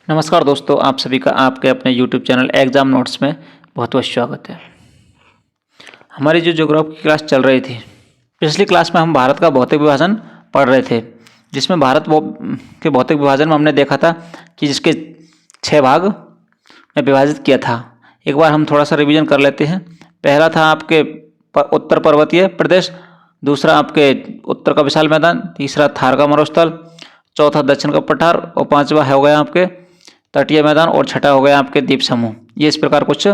नमस्कार दोस्तों, आप सभी का आपके अपने YouTube चैनल एग्ज़ाम नोट्स में बहुत बहुत स्वागत है। हमारी जो ज्योग्राफी की क्लास चल रही थी, पिछली क्लास में हम भारत का भौतिक विभाजन पढ़ रहे थे, जिसमें भारत के भौतिक विभाजन में हमने देखा था कि जिसके 6 भाग में विभाजित किया था। एक बार हम थोड़ा सा रिवीजन कर लेते हैं। पहला था आपके उत्तर पर्वतीय प्रदेश, दूसरा आपके उत्तर का विशाल मैदान, तीसरा थार का मरुस्थल, चौथा दक्षिण का पठार और पांचवा हो गया आपके तटीय मैदान और छठा हो गया आपके द्वीप समूह। ये इस प्रकार कुछ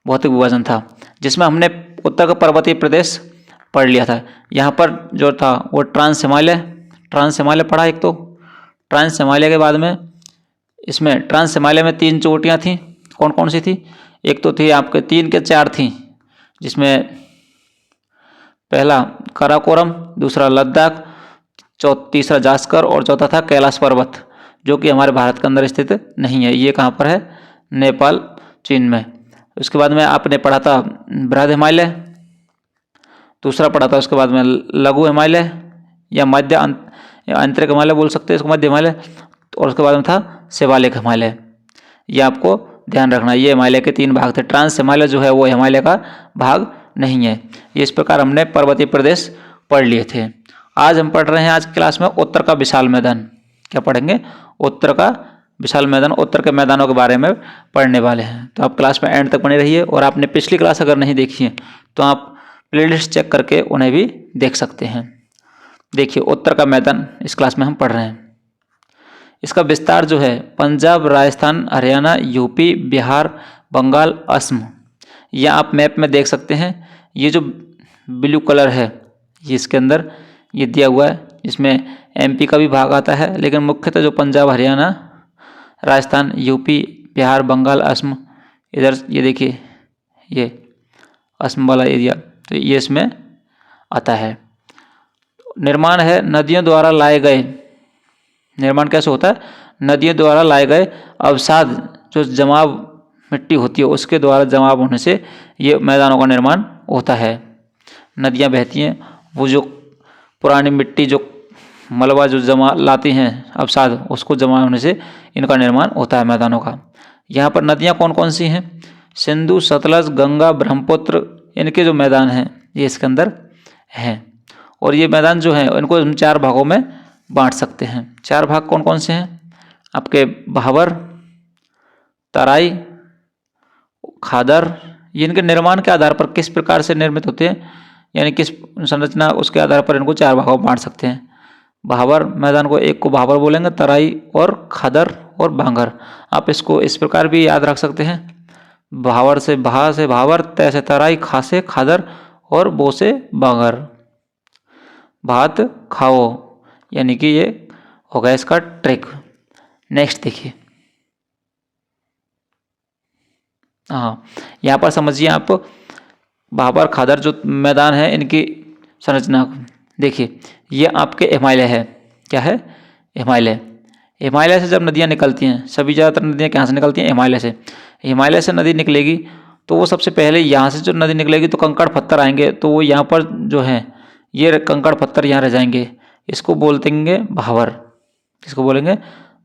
भौतिक विभाजन था, जिसमें हमने उत्तर का पर्वतीय प्रदेश पढ़ लिया था। यहाँ पर जो था वो ट्रांस हिमालय पढ़ा। एक तो ट्रांस हिमालय के बाद में इसमें ट्रांस हिमालय में 3 चोटियाँ थीं। कौन कौन सी थी? एक तो थी आपके 3 के 4 थी, जिसमें पहला काराकोरम, दूसरा लद्दाख, तीसरा जास्कर और चौथा था कैलाश पर्वत, जो कि हमारे भारत के अंदर स्थित नहीं है। ये कहाँ पर है? नेपाल, चीन में। उसके बाद में आपने पढ़ा था बृहद हिमालय, दूसरा पढ़ा था उसके बाद में लघु हिमालय या मध्य आंतरिक हिमालय बोल सकते हैं इसको, मध्य हिमालय, और उसके बाद में था शिवालिक हिमालय। ये आपको ध्यान रखना, ये हिमालय के 3 भाग थे। ट्रांस हिमालय जो है वो हिमालय का भाग नहीं है। ये इस प्रकार हमने पर्वतीय प्रदेश पढ़ लिए थे। आज हम पढ़ रहे हैं आज क्लास में उत्तर का विशाल मैदान। क्या पढ़ेंगे? उत्तर का विशाल मैदान, उत्तर के मैदानों के बारे में पढ़ने वाले हैं। तो आप क्लास में एंड तक बने रहिए, और आपने पिछली क्लास अगर नहीं देखी है तो आप प्लेलिस्ट चेक करके उन्हें भी देख सकते हैं। देखिए, उत्तर का मैदान इस क्लास में हम पढ़ रहे हैं। इसका विस्तार जो है पंजाब, राजस्थान, हरियाणा, यूपी, बिहार, बंगाल, असम, यह आप मैप में देख सकते हैं। ये जो ब्लू कलर है ये इसके अंदर ये दिया हुआ है। इसमें एमपी का भी भाग आता है, लेकिन मुख्यतः जो पंजाब, हरियाणा, राजस्थान, यूपी, बिहार, बंगाल, असम, इधर ये देखिए ये असम वाला एरिया, तो ये इसमें आता है। निर्माण है नदियों द्वारा लाए गए। निर्माण कैसे होता है? नदियों द्वारा लाए गए अवसाद, जो जमाव मिट्टी होती है उसके द्वारा जमाव होने से ये मैदानों का निर्माण होता है। नदियाँ बहती हैं, वो जो पुरानी मिट्टी जो मलबा जो जमा लाती हैं अवसाद, उसको जमा होने से इनका निर्माण होता है मैदानों का। यहाँ पर नदियाँ कौन कौन सी हैं? सिंधु, सतलज, गंगा, ब्रह्मपुत्र, इनके जो मैदान हैं ये इसके अंदर हैं। और ये मैदान जो है इनको हम 4 भागों में बांट सकते हैं। 4 भाग कौन कौन से हैं? आपके भाबर, तराई, खादर। ये इनके निर्माण के आधार पर किस प्रकार से निर्मित होते हैं, यानी किस संरचना, उसके आधार पर इनको 4 भागों में बांट सकते हैं। भाबर मैदान को, एक को भाबर बोलेंगे, तराई और खादर और बांगर। आप इसको इस प्रकार भी याद रख सकते हैं, भावर से भा से भावर, तय से तराई, खा से खादर और बो से बांगर। भात खाओ, यानी कि ये हो गया इसका ट्रिक। नेक्स्ट देखिए, हाँ यहाँ पर समझिए आप भाबर खादर जो मैदान है इनकी संरचना देखिए। ये आपके हिमालय है। क्या है? हिमालय। हिमालय से जब नदियाँ निकलती हैं, सभी ज़्यादातर नदियाँ कहाँ से निकलती हैं? हिमालय से। हिमालय से नदी निकलेगी तो वो सबसे पहले यहाँ से जो नदी निकलेगी तो कंकड़ पत्थर आएंगे, तो वो यहाँ पर जो है ये कंकड़ पत्थर यहाँ रह जाएंगे, इसको बोलते हैं भावर। इसको बोलेंगे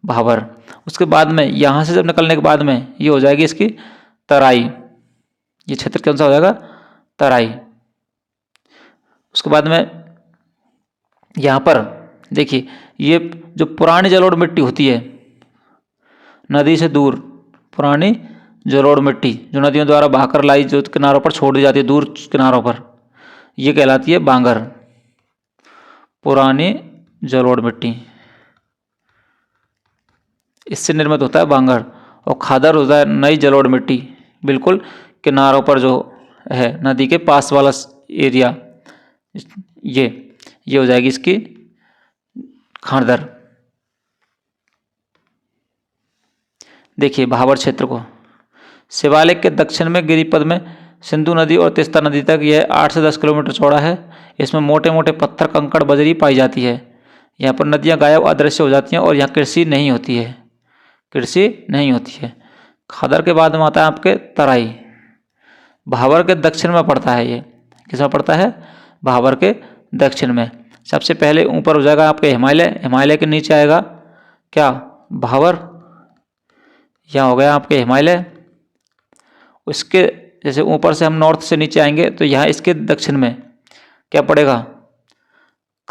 भावर। उसके बाद में यहाँ से जब निकलने के बाद में ये हो जाएगी इसकी तराई। ये क्षेत्र कौन सा हो जाएगा? तराई। उसके बाद में यहाँ पर देखिए, ये जो पुरानी जलोढ़ मिट्टी होती है नदी से दूर, पुरानी जलोढ़ मिट्टी जो नदियों द्वारा बहाकर लाई, जो किनारों पर छोड़ दी जाती है दूर किनारों पर, ये कहलाती है बांगर। पुरानी जलोढ़ मिट्टी, इससे निर्मित होता है बांगर। और खादर होता है नई जलोढ़ मिट्टी, बिल्कुल किनारों पर जो है नदी के पास वाला एरिया, ये हो जाएगी इसकी खादर। देखिए भाबर क्षेत्र को, शिवालिक के दक्षिण में गिरिपद में सिंधु नदी और तीस्ता नदी तक यह 8 से 10 किलोमीटर चौड़ा है। इसमें मोटे मोटे पत्थर, कंकड़, बजरी पाई जाती है। यहाँ पर नदियाँ गायब, अदृश्य हो जाती हैं और यहाँ कृषि नहीं होती है। कृषि नहीं होती है। खादर के बाद में आता है आपके तराई। भाबर के दक्षिण में पड़ता है। ये किसमें पड़ता है? भाबर के दक्षिण में। सबसे पहले ऊपर हो जाएगा आपके हिमालय, हिमालय के नीचे आएगा क्या? भाबर, यहाँ हो गया आपके हिमालय। उसके जैसे ऊपर से हम नॉर्थ से नीचे आएंगे तो यहाँ इसके दक्षिण में क्या पड़ेगा,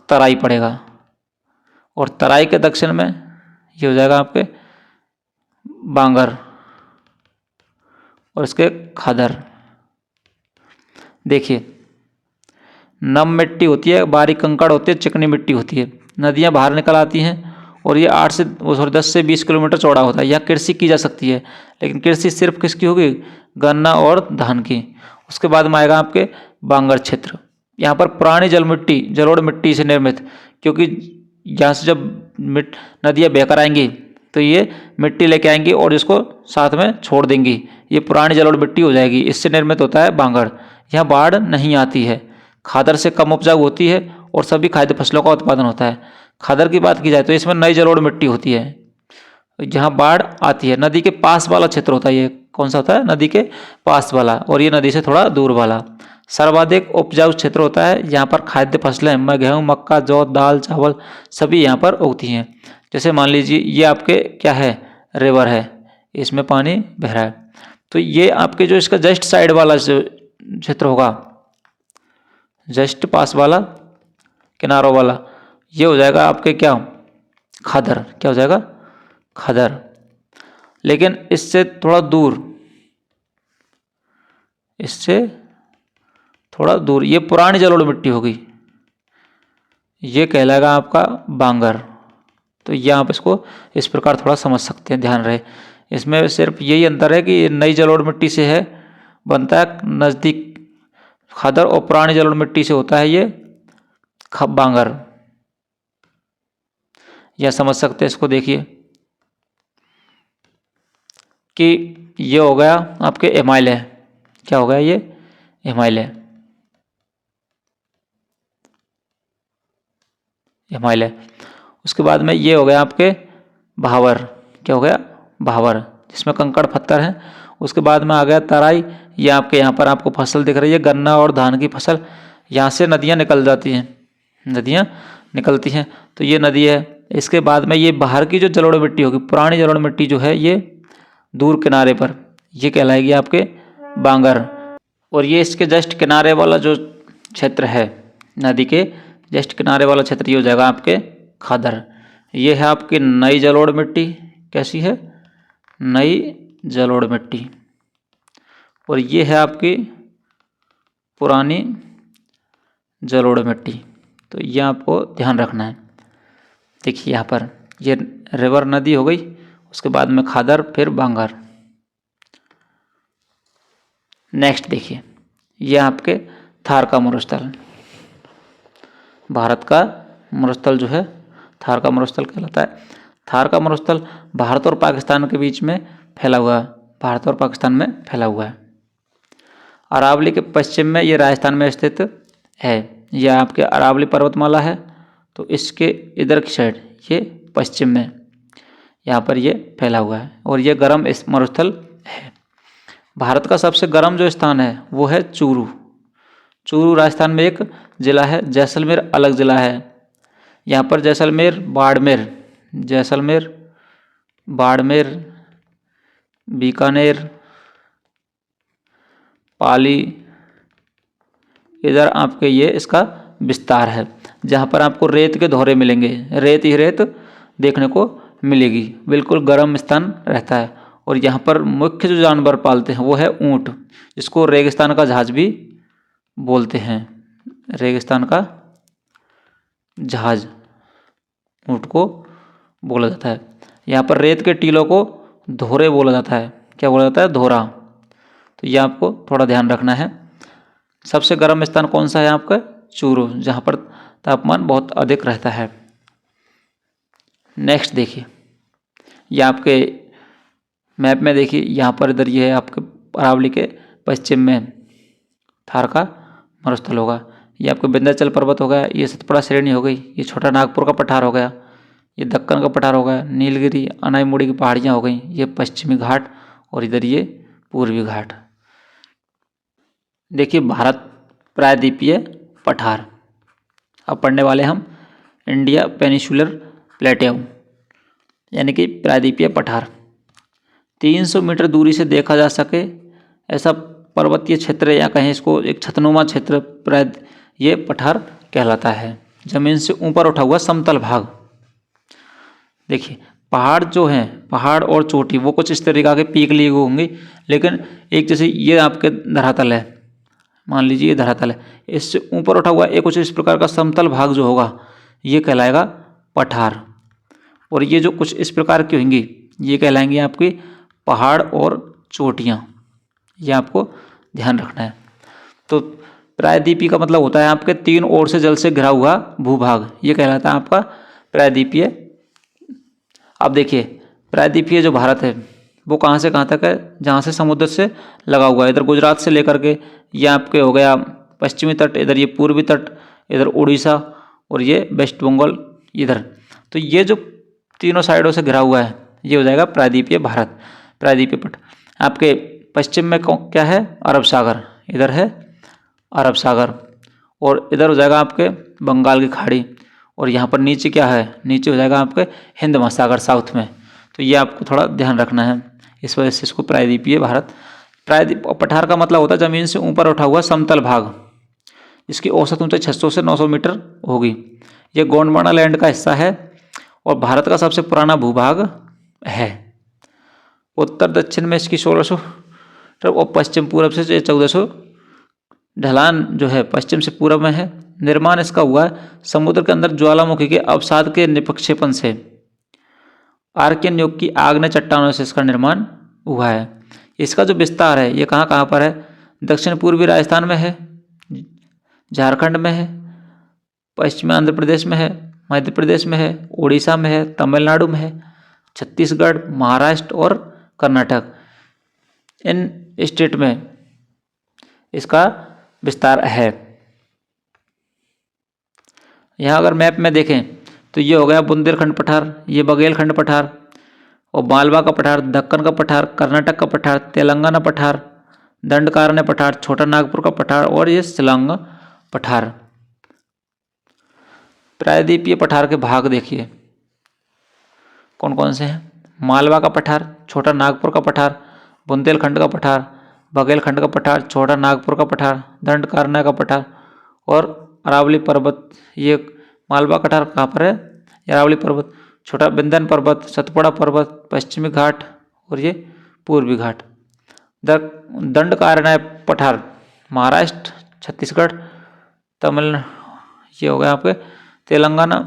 तराई पड़ेगा, और तराई के दक्षिण में ये हो जाएगा आपके बांगर और इसके खादर। देखिए नम मिट्टी होती है, बारीक कंकड़ होते हैं, चिकनी मिट्टी होती है, नदियाँ बाहर निकल आती हैं और ये 10 से 20 किलोमीटर चौड़ा होता है। यहाँ कृषि की जा सकती है, लेकिन कृषि सिर्फ किसकी होगी, गन्ना और धान की। उसके बाद में आएगा आपके बांगर क्षेत्र। यहाँ पर पुरानी जलोढ़ मिट्टी से निर्मित, क्योंकि यहाँ से जब नदियाँ बहकर आएंगी तो ये मिट्टी लेके आएंगी और इसको साथ में छोड़ देंगी, ये पुरानी जलोढ़ मिट्टी हो जाएगी। इससे निर्मित होता है बांगर। यहाँ बाढ़ नहीं आती है, खादर से कम उपजाऊ होती है और सभी खाद्य फसलों का उत्पादन होता है। खादर की बात की जाए तो इसमें नई जलोढ़ मिट्टी होती है, जहाँ बाढ़ आती है। नदी के पास वाला क्षेत्र होता है ये। कौन सा होता है, नदी के पास वाला, और ये नदी से थोड़ा दूर वाला। सर्वाधिक उपजाऊ क्षेत्र होता है, यहाँ पर खाद्य फसलें गेहूँ, मक्का, जौ, दाल, चावल सभी यहाँ पर उगती हैं। जैसे मान लीजिए ये आपके क्या है, रिवर है, इसमें पानी बह रहा है, तो ये आपके जो इसका जस्ट साइड वाला जो क्षेत्र होगा, जस्ट पास वाला, किनारों वाला, ये हो जाएगा आपके क्या, खादर। क्या हो जाएगा, खादर। लेकिन इससे थोड़ा दूर, इससे थोड़ा दूर ये पुरानी जलोढ़ मिट्टी होगी, ये कहलाएगा आपका बांगर। तो ये आप इसको इस प्रकार थोड़ा समझ सकते हैं, ध्यान रहे। इसमें सिर्फ यही अंतर है कि नई जलोढ़ मिट्टी से है, बनता है नज़दीक खादर, और पुरानी जलोढ़ मिट्टी से होता है ये बांगर। यह समझ सकते हैं इसको। देखिए कि ये हो गया आपके हिमालय। क्या हो गया, ये हिमालय, हिमालय। उसके बाद में ये हो गया आपके भावर। क्या हो गया, भावर, जिसमें कंकड़ पत्थर हैं। उसके बाद में आ गया तराई। ये आपके यहाँ पर आपको फसल दिख रही है, गन्ना और धान की फसल। यहाँ से नदियाँ निकल जाती हैं, नदियाँ निकलती हैं, तो ये नदी है। इसके बाद में ये बाहर की जो जलोढ़ मिट्टी होगी, पुरानी जलोढ़ मिट्टी जो है, ये दूर किनारे पर, ये कहलाएगी आपके बांगर। और ये इसके जस्ट किनारे वाला जो क्षेत्र है, नदी के जस्ट किनारे वाला क्षेत्र, ये हो जाएगा आपके खादर। ये है आपकी नई जलोढ़ मिट्टी। कैसी है, नई जलोढ़ मिट्टी। और ये है आपकी पुरानी जलोढ़ मिट्टी। तो ये आपको ध्यान रखना है। देखिए यहाँ पर ये रिवर नदी हो गई, उसके बाद में खादर, फिर बांगर। नेक्स्ट देखिए, ये आपके थार का मरुस्थल। भारत का मरुस्थल जो है थार का मरुस्थल कहलाता है। थार का मरुस्थल भारत और पाकिस्तान के बीच में फैला हुआ है, भारत और पाकिस्तान में फैला हुआ है। अरावली के पश्चिम में ये राजस्थान में स्थित है। यह आपके अरावली पर्वतमाला है, तो इसके इधर की साइड ये पश्चिम में यहाँ पर ये फैला हुआ है, और ये गर्म मरुस्थल है। भारत का सबसे गर्म जो स्थान है वो है चूरू। चूरू राजस्थान में एक ज़िला है, जैसलमेर अलग ज़िला है। यहाँ पर जैसलमेर, बाड़मेर, बीकानेर, पाली, इधर आपके ये इसका विस्तार है, जहाँ पर आपको रेत के धोरे मिलेंगे, रेत ही रेत देखने को मिलेगी। बिल्कुल गर्म स्थान रहता है। और यहाँ पर मुख्य जो जानवर पालते हैं वो है ऊँट, जिसको रेगिस्तान का जहाज भी बोलते हैं। रेगिस्तान का जहाज ऊँट को बोला जाता है। यहाँ पर रेत के टीलों को धोरे बोला जाता है। क्या बोला जाता है, धोरा। तो ये आपको थोड़ा ध्यान रखना है। सबसे गर्म स्थान कौन सा है आपका, चूरू, जहाँ पर तापमान बहुत अधिक रहता है। नेक्स्ट देखिए, ये आपके मैप में देखिए, यहाँ पर इधर ये है आपके अरावली के पश्चिम में थार का मरुस्थल होगा। ये आपके विंध्याचल पर्वत हो गया, ये सतपुड़ा श्रेणी हो गई, ये छोटा नागपुर का पठार हो गया, ये दक्कन का पठार हो गया, नीलगिरी अनाईमुड़ी की पहाड़ियाँ हो गई, ये पश्चिमी घाट, और इधर ये पूर्वी घाट। देखिए भारत प्रायद्वीपीय पठार। अब पढ़ने वाले हम इंडिया पेनिनसुलर प्लेट्यू, यानी कि प्रायद्वीपीय पठार। 300 मीटर दूरी से देखा जा सके ऐसा पर्वतीय क्षेत्र, या कहें इसको एक छतनुमा क्षेत्र, ये पठार कहलाता है। जमीन से ऊपर उठा हुआ समतल भाग। देखिए पहाड़ जो हैं, पहाड़ और चोटी वो कुछ इस तरीका के पीक लिए हुए होंगे, लेकिन एक जैसे ये आपके धरातल है, मान लीजिए ये धरातल है, इससे ऊपर उठा हुआ एक कुछ इस प्रकार का समतल भाग जो होगा ये कहलाएगा पठार। और ये जो कुछ इस प्रकार की होंगी ये कहलाएंगी आपकी पहाड़ और चोटियाँ। ये आपको ध्यान रखना है। तो प्रायद्वीपीय का मतलब होता है आपके 3 ओर से जल से घिरा हुआ भूभाग, ये कहलाता है आपका प्रायद्वीपीय। अब देखिए प्रायद्वीपीय जो भारत है वो कहाँ से कहाँ तक है, जहाँ से समुद्र से लगा हुआ है। इधर गुजरात से लेकर के ये आपके हो गया पश्चिमी तट, इधर ये पूर्वी तट, इधर उड़ीसा और ये वेस्ट बंगाल इधर। तो ये जो तीनों साइडों से घिरा हुआ है ये हो जाएगा प्रायद्वीपीय भारत, प्रायद्वीपीय पट। आपके पश्चिम में क्या है, अरब सागर, इधर है अरब सागर, और इधर हो जाएगा आपके बंगाल की खाड़ी, और यहाँ पर नीचे क्या है, नीचे हो जाएगा आपके हिंद महासागर साउथ में। तो ये आपको थोड़ा ध्यान रखना है, इस वजह से इसको प्रायद्वीपीय भारत। प्रायद्वीप पठार का मतलब होता है जमीन से ऊपर उठा हुआ समतल भाग, इसकी औसत ऊंचाई 600 से 900 मीटर होगी। ये गोंडवाना लैंड का हिस्सा है और भारत का सबसे पुराना भूभाग है। उत्तर दक्षिण में इसकी 1600 और पश्चिम पूर्व से 1400 ढलान जो है पश्चिम से पूर्व में है। निर्माण इसका हुआ है समुद्र के अंदर ज्वालामुखी के अवसाद के निक्षेपण से। आर्कियन युग की आग्नेय चट्टानों से इसका निर्माण हुआ है। इसका जो विस्तार है ये कहाँ कहाँ पर है, दक्षिण पूर्वी राजस्थान में है, झारखंड में है, पश्चिमी आंध्र प्रदेश में है, मध्य प्रदेश में है, उड़ीसा में है, तमिलनाडु में है, छत्तीसगढ़, महाराष्ट्र और कर्नाटक, इन स्टेट में इसका विस्तार है। यहाँ अगर मैप में देखें तो ये हो गया बुंदेलखंड पठार, ये बघेलखंड पठार, और मालवा का पठार, दक्कन का पठार, कर्नाटक का पठार, तेलंगाना पठार, दंडकारण्य पठार, छोटा नागपुर का पठार और ये शिलांग पठार। प्रायद्वीपीय पठार के भाग देखिए कौन कौन से हैं। मालवा का पठार, छोटा नागपुर का पठार, बुंदेलखंड का पठार, बघेलखंड का पठार, छोटा नागपुर का पठार, दंडकारण्य का पठार और अरावली पर्वत। ये मालवा पठार कहाँ पर है, अरावली पर्वत, छोटा विंध्यन पर्वत, सतपुड़ा पर्वत, पश्चिमी घाट और ये पूर्वी घाट। दंडकारण्य पठार महाराष्ट्र, छत्तीसगढ़, तमिलनाडु, ये हो गया आपके तेलंगाना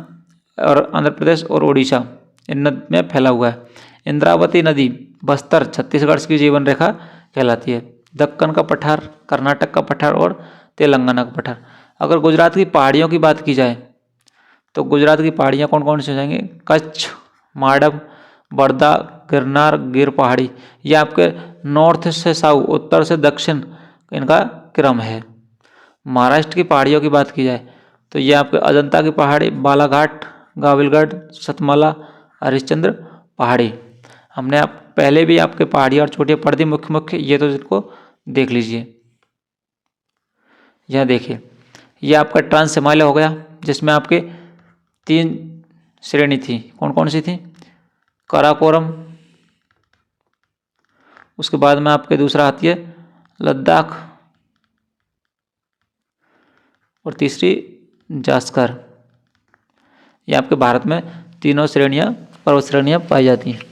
और आंध्र प्रदेश और उड़ीसा, इन नदी में फैला हुआ है। इंद्रावती नदी बस्तर, छत्तीसगढ़ की जीवन रेखा कहलाती है। दक्कन का पठार, कर्नाटक का पठार और तेलंगाना का पठार। अगर गुजरात की पहाड़ियों की बात की जाए तो गुजरात की पहाड़ियाँ कौन कौन सी हो जाएंगी, कच्छ, माडम, बर्दा, गिरनार, गिर पहाड़ी। ये आपके नॉर्थ से साउथ, उत्तर से दक्षिण इनका क्रम है। महाराष्ट्र की पहाड़ियों की बात की जाए तो ये आपके अजंता की पहाड़ी, बालाघाट, गाविलगढ़, सतमाला, हरिश्चंद्र पहाड़ी। हमने आप पहले भी आपके पहाड़ी और चोटियाँ पढ़ दी मुख्य मुख्य, ये तो इसको देख लीजिए। यह देखिए ये आपका ट्रांस हिमालय हो गया, जिसमें आपके 3 श्रेणी थी, कौन कौन सी थी, काराकोरम, उसके बाद में आपके दूसरा आती है लद्दाख और तीसरी जास्कर। ये आपके भारत में तीनों श्रेणियाँ, पर्वत श्रेणियाँ पाई जाती हैं।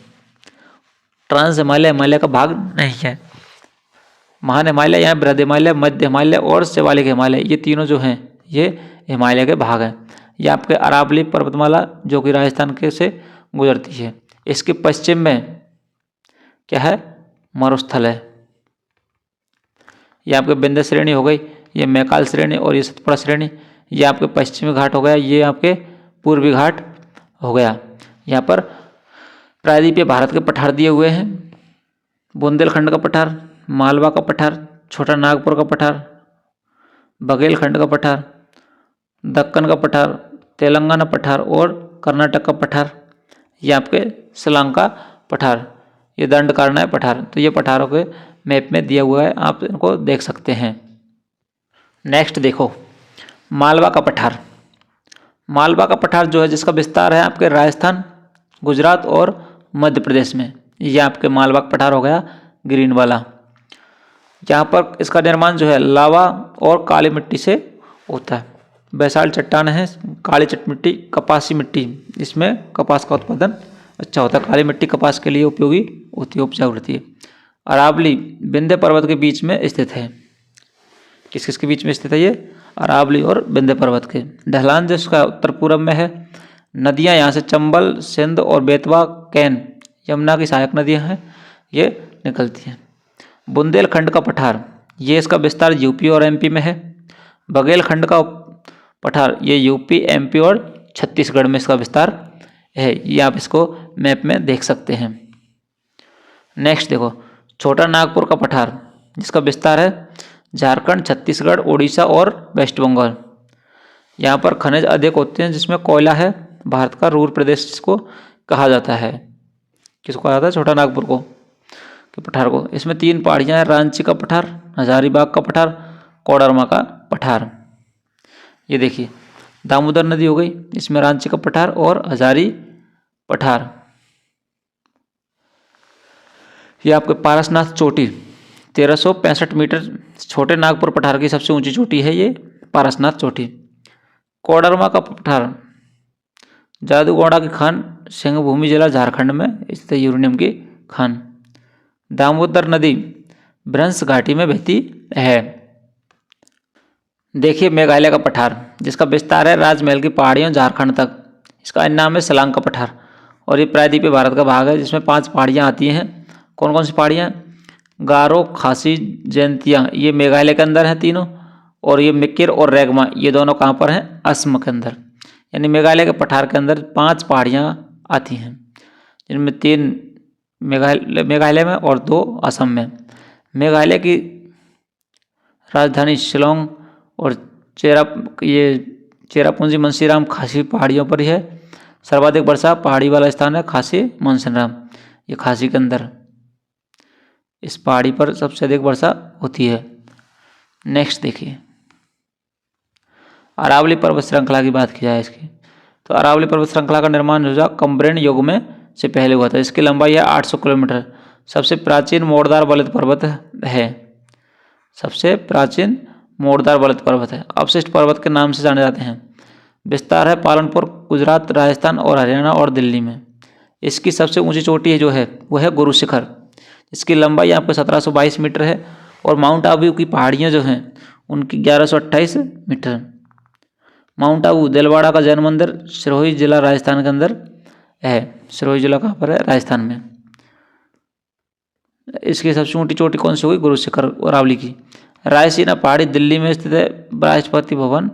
ट्रांस हिमालय हिमालय का भाग नहीं है। महान हिमालय, यहाँ बृहद हिमालय, मध्य हिमालय और शिवालिक हिमालय, ये तीनों जो हैं ये हिमालय के भाग हैं। ये आपके अरावली पर्वतमाला जो कि राजस्थान के से गुजरती है। इसके पश्चिम में क्या है, मरुस्थल है। ये आपके विंध्य श्रेणी हो गई, ये मैकाल श्रेणी और ये सतपुड़ा श्रेणी। ये आपके पश्चिमी घाट हो गया, ये आपके पूर्वी घाट हो गया। यहाँ पर प्रायद्वीपीय भारत के पठार दिए हुए हैं। बुंदेलखंड का पठार, मालवा का पठार, छोटा नागपुर का पठार, बघेलखंड का पठार, दक्कन का पठार, तेलंगाना पठार और कर्नाटक का पठार। ये आपके शिलांग का पठार, ये दंडकारण्य पठार। तो ये पठारों के मैप में दिया हुआ है, आप इनको देख सकते हैं। नेक्स्ट देखो मालवा का पठार। मालवा का पठार जो है जिसका विस्तार है आपके राजस्थान, गुजरात और मध्य प्रदेश में। ये आपके मालवा का पठार हो गया ग्रीन वाला। यहाँ पर इसका निर्माण जो है लावा और काली मिट्टी से होता है। बैसाल्ट चट्टान है, काली मिट्टी, कपासी मिट्टी, इसमें कपास का उत्पादन अच्छा होता है। काली मिट्टी कपास के लिए उपयोगी होती है, उपजाऊ रहती है। अरावली विंध्य पर्वत के बीच में स्थित है। किस किस के बीच में स्थित है ये? अरावली और विंध्य पर्वत के। ढलान जो इसका उत्तर पूर्व में है। नदियाँ यहाँ से चंबल, सिंध और बेतवा, कैन, यमुना की सहायक नदियाँ हैं, ये निकलती हैं। बुंदेलखंड का पठार, ये इसका विस्तार यूपी और एमपी में है। बघेलखंड का पठार, ये यूपी, एमपी और छत्तीसगढ़ में इसका विस्तार है। ये आप इसको मैप में देख सकते हैं। नेक्स्ट देखो, छोटा नागपुर का पठार, जिसका विस्तार है झारखंड, छत्तीसगढ़, उड़ीसा और वेस्ट बंगाल। यहाँ पर खनिज अधिक होते हैं, जिसमें कोयला है। भारत का रूर प्रदेश जिसको कहा जाता है। किसको कहा जाता है? छोटा नागपुर को, के पठार को। इसमें 3 पहाड़ियाँ हैं, रांची का पठार, हजारीबाग का पठार, कोडरमा का पठार। ये देखिए दामोदर नदी हो गई, इसमें रांची का पठार और हजारी पठार। ये आपके पारसनाथ चोटी 1365 मीटर, छोटे नागपुर पठार की सबसे ऊंची चोटी है ये पारसनाथ चोटी। कोडरमा का पठार जादूगोड़ा की खान, सिंहभूमि जिला झारखंड में स्थित यूरेनियम की खान। दामोदर नदी भ्रंश घाटी में बहती है। देखिए मेघालय का पठार, जिसका विस्तार है राजमहल की पहाड़ियों झारखंड तक। इसका अन्य नाम है सलांग का पठार और ये प्रायद्वीपीय भारत का भाग है, जिसमें 5 पहाड़ियाँ आती हैं। कौन कौन सी पहाड़ियाँ? गारो, खासी, जयंतिया, ये मेघालय के अंदर हैं तीनों। और ये मिकिर और रेगमा, ये दोनों कहाँ पर हैं? असम के अंदर। यानी मेघालय के पठार के अंदर 5 पहाड़ियाँ आती हैं, जिनमें 3 मेघालय में और 2 असम में। मेघालय की राजधानी शिलोंग और चेरापूंजी मनसीराम खासी पहाड़ियों पर ही है। सर्वाधिक वर्षा पहाड़ी वाला स्थान है खासी मनसीराम, ये खासी के अंदर, इस पहाड़ी पर सबसे अधिक वर्षा होती है। नेक्स्ट देखिए, अरावली पर्वत श्रृंखला की बात की जाए इसकी, तो अरावली पर्वत श्रृंखला का निर्माण जो कंब्रेन युग में से पहले हुआ था। इसकी लंबाई है 800 किलोमीटर। सबसे प्राचीन मोड़दार बलित पर्वत है। सबसे प्राचीन मोड़दार बलित पर्वत है। अवशिष्ट पर्वत के नाम से जाने जाते हैं। विस्तार है पालनपुर, गुजरात, राजस्थान और हरियाणा और दिल्ली में। इसकी सबसे ऊंची चोटी है जो है वो है गुरु शिखर। इसकी लंबाई आपको 1722 मीटर है और माउंट आबू की पहाड़ियाँ जो हैं उनकी 1128 मीटर। माउंट आबू दिलवाड़ा का जैन मंदिर सिरोही जिला राजस्थान के अंदर है। सिरोही जिला कहाँ पर है? राजस्थान में। इसकी सबसे ऊंची चोटी कौन सी हुई? गुरु शिखर अरावली की। रायसीना पहाड़ी दिल्ली में स्थित है। राष्ट्रपति भवन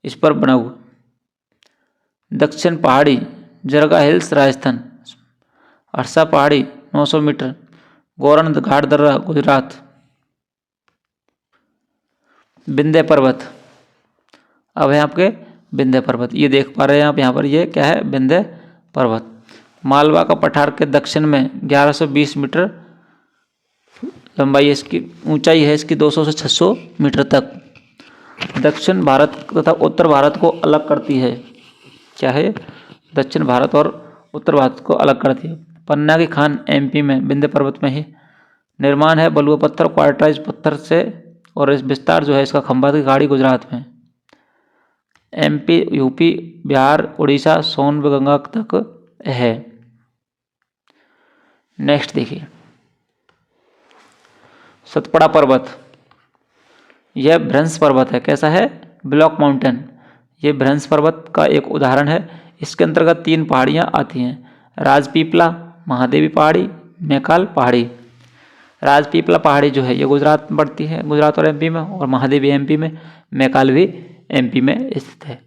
इस पर बना हुआ। दक्षिण पहाड़ी जरगा हिल्स राजस्थान। हरसा पहाड़ी 900 मीटर। गोरन घाट दर्रा गुजरात। विंध्य पर्वत, अब है आपके विंध्य पर्वत, ये देख पा रहे हैं आप यहाँ पर, ये क्या है? विंध्य पर्वत। मालवा का पठार के दक्षिण में 1120 मीटर लंबाई है इसकी। ऊंचाई है इसकी 200 से 600 मीटर तक। दक्षिण भारत तथा उत्तर भारत को अलग करती है। क्या है? दक्षिण भारत और उत्तर भारत को अलग करती है। पन्ना की खान एमपी में विंध्य पर्वत में ही। निर्माण है बलुआ पत्थर, क्वार्टराइज पत्थर से, और इस विस्तार जो है इसका खंभात की खाड़ी गुजरात में। एमपी, यूपी, बिहार, उड़ीसा, सोनभद्र तक है। नेक्स्ट देखिए, सतपड़ा पर्वत, यह भ्रंश पर्वत है। कैसा है? Block mountain. ये भ्रंश पर्वत का एक उदाहरण है। इसके अंतर्गत 3 पहाड़ियाँ आती हैं, राजपीपला, महादेवी पहाड़ी, मैकाल पहाड़ी। राजपीपला पहाड़ी जो है ये गुजरात में पड़ती है, गुजरात और एमपी में, और महादेवी एमपी में, मैकाल भी एमपी में स्थित है।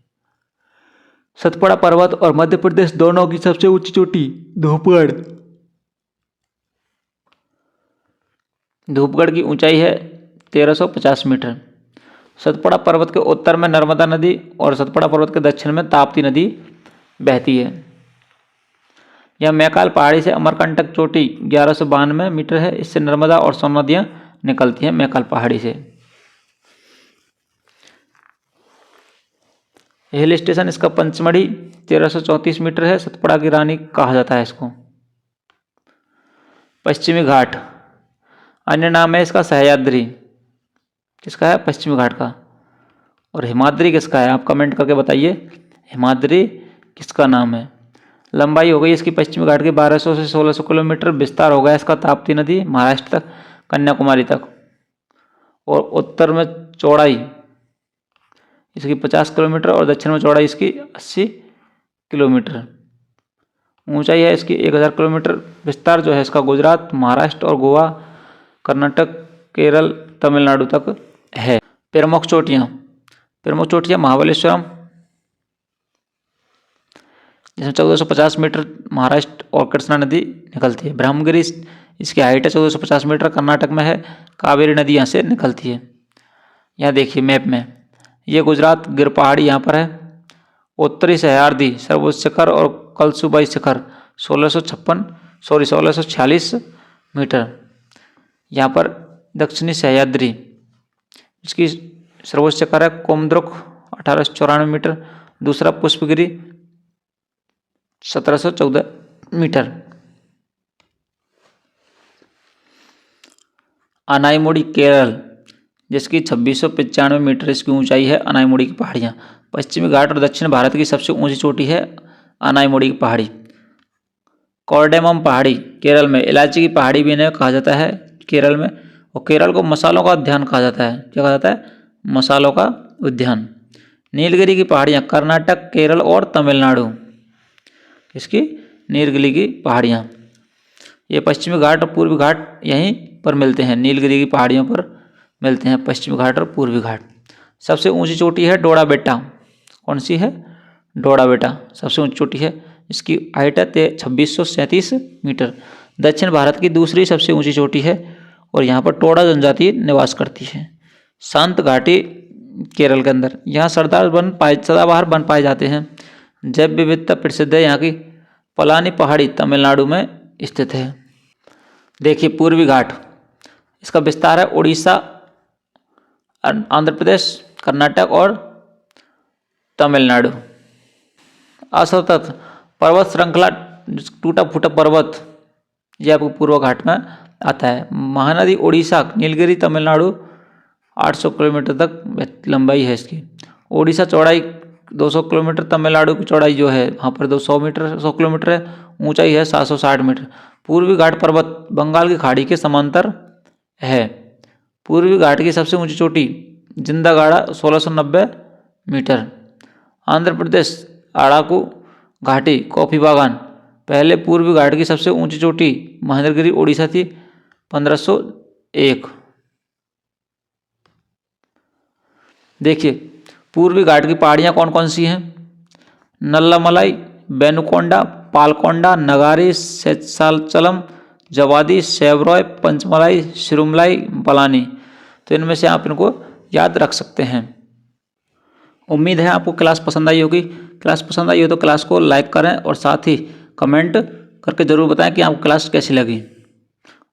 सतपड़ा पर्वत और मध्य प्रदेश दोनों की सबसे ऊंची चोटी धूपगढ़। धूपगढ़ की ऊंचाई है 1350 मीटर। सतपड़ा पर्वत के उत्तर में नर्मदा नदी और सतपड़ा पर्वत के दक्षिण में ताप्ती नदी बहती है। यह मैकाल पहाड़ी से अमरकंटक चोटी 1192 मीटर है। इससे नर्मदा और सोन नदियाँ निकलती हैं मैकाल पहाड़ी से। हिल स्टेशन इसका पंचमढ़ी 1334 मीटर है। सतपड़ा की रानी कहा जाता है इसको। पश्चिमी घाट। अन्य नाम है इसका सह्याद्री। किसका है? पश्चिमी घाट का। और हिमाद्री किसका है? आप कमेंट करके बताइए हिमाद्री किसका नाम है। लंबाई हो गई इसकी पश्चिमी घाट की 1200 से 1600 किलोमीटर। विस्तार हो गया इसका ताप्ती नदी महाराष्ट्र तक, कन्याकुमारी तक। और उत्तर में चौड़ाई इसकी 50 किलोमीटर और दक्षिण में चौड़ाई इसकी 80 किलोमीटर। ऊंचाई है इसकी 1000 किलोमीटर। विस्तार जो है इसका गुजरात, महाराष्ट्र और गोवा, कर्नाटक, केरल, तमिलनाडु तक है। प्रमुख चोटियाँ महाबलेश्वरम जिसमें 1450 मीटर महाराष्ट्र और कृष्णा नदी निकलती है। ब्रह्मगिरी इसकी हाइट है 1450 मीटर, कर्नाटक में है। कावेरी नदी यहाँ से निकलती है। यहाँ देखिए मैप में, ये गुजरात गिर पहाड़ी यहाँ पर है। उत्तरी सह्याद्री सर्वोच्च शिखर और कलसुबाई शिखर 1646 मीटर। यहाँ पर दक्षिणी सह्याद्री इसकी सर्वोच्च शिखर है कोमद्रुक 1894 मीटर। दूसरा पुष्पगिरी 1714 मीटर। अनाईमुड़ी केरल जिसकी 2695 मीटर इसकी ऊंचाई है। अनाईमुड़ी की पहाड़ियाँ पश्चिमी घाट और दक्षिण भारत की सबसे ऊंची चोटी है अनाईमुड़ी की पहाड़ी। कोर्डेमम पहाड़ी केरल में, इलायची की पहाड़ी भी इन्हें कहा जाता है केरल में। और केरल को मसालों का उद्यान कहा जाता है। क्या कहा जाता है? मसालों का उद्यान। नीलगिरी की पहाड़ियाँ कर्नाटक, केरल और तमिलनाडु। इसकी नीलगिरी की पहाड़ियाँ, ये पश्चिमी घाट और पूर्वी घाट यहीं पर मिलते हैं। नीलगिरी की पहाड़ियों पर मिलते हैं पश्चिमी घाट और पूर्वी घाट। सबसे ऊंची चोटी है डोड़ा बेटा। कौन सी है? डोड़ा बेटा सबसे ऊंची चोटी है। इसकी हाइट है 2637 मीटर। दक्षिण भारत की दूसरी सबसे ऊंची चोटी है और यहाँ पर टोडा जनजाति निवास करती है। शांत घाटी केरल के अंदर, यहाँ सदाबहार वन पाए जाते हैं। जैव विविधता प्रसिद्ध है यहाँ की। पलानी पहाड़ी तमिलनाडु में स्थित है। देखिए पूर्वी घाट, इसका विस्तार है उड़ीसा, आंध्र प्रदेश, कर्नाटक और तमिलनाडु। असतत पर्वत श्रृंखला टूटा फूटा पर्वत, यह आपको पूर्व घाट में आता है। महानदी उड़ीसा, नीलगिरी तमिलनाडु 800 किलोमीटर तक लंबाई है इसकी। उड़ीसा चौड़ाई 200 किलोमीटर, तमिलनाडु की चौड़ाई जो है वहाँ पर 100 किलोमीटर है। ऊंचाई है 760 मीटर। पूर्वी घाट पर्वत बंगाल की खाड़ी के समांतर है। पूर्वी घाट की सबसे ऊंची चोटी जिंदागाड़ा 1690 मीटर। आंध्र प्रदेश अड़ाकू घाटी कॉफी बागान। पहले पूर्वी घाट की सबसे ऊंची चोटी महेंद्रगिरी उड़ीसा थी 1501। देखिए पूर्वी घाट की पहाड़ियाँ कौन कौन सी हैं? नल्लामलाई, बेनुकोंडा, पालकोंडा, नगारी, शेषाचलम, जवादी, सेवरॉय, पंचमलाई, सिरुमलाई, पलानी। तो इनमें से आप इनको याद रख सकते हैं। उम्मीद है आपको क्लास पसंद आई होगी। क्लास पसंद आई हो तो क्लास को लाइक करें और साथ ही कमेंट करके ज़रूर बताएं कि आपको क्लास कैसी लगी।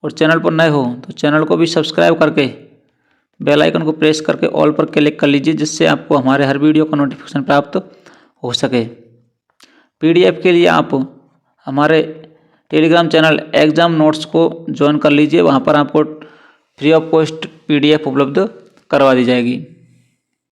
और चैनल पर नए हो तो चैनल को भी सब्सक्राइब करके बेल आइकन को प्रेस करके ऑल पर क्लिक कर लीजिए, जिससे आपको हमारे हर वीडियो का नोटिफिकेशन प्राप्त हो सके। पीडीएफ के लिए आप हमारे टेलीग्राम चैनल एग्जाम नोट्स को ज्वाइन कर लीजिए। वहाँ पर आपको फ्री ऑफ कॉस्ट पीडीएफ उपलब्ध करवा दी जाएगी।